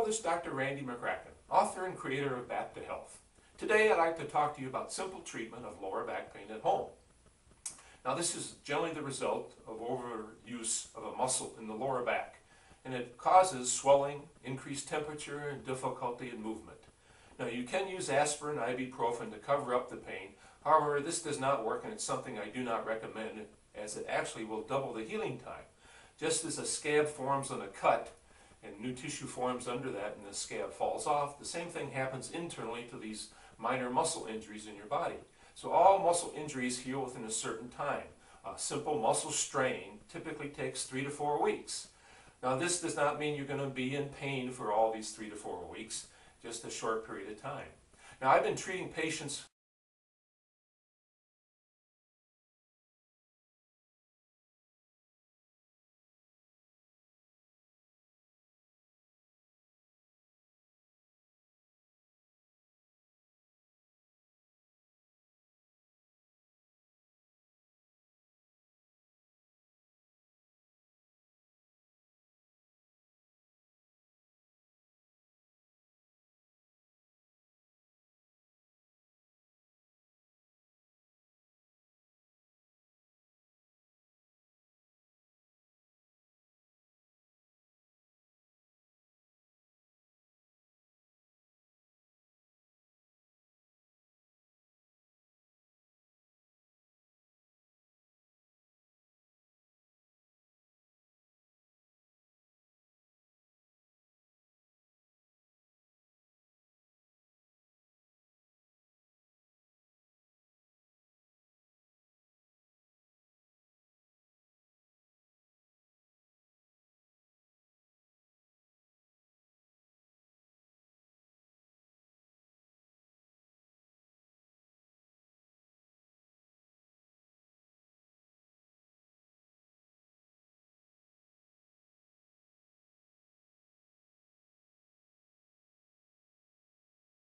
Hello, this is Dr. Randy McCracken, author and creator of Back to Health. Today I'd like to talk to you about simple treatment of lower back pain at home. Now this is generally the result of overuse of a muscle in the lower back, and it causes swelling, increased temperature, and difficulty in movement. Now you can use aspirin, ibuprofen to cover up the pain. However, this does not work, and it's something I do not recommend, as it actually will double the healing time. Just as a scab forms on a cut and new tissue forms under that and the scab falls off, the same thing happens internally to these minor muscle injuries in your body. So all muscle injuries heal within a certain time. A simple muscle strain typically takes 3 to 4 weeks. Now this does not mean you're going to be in pain for all these 3 to 4 weeks, just a short period of time. Now I've been treating patients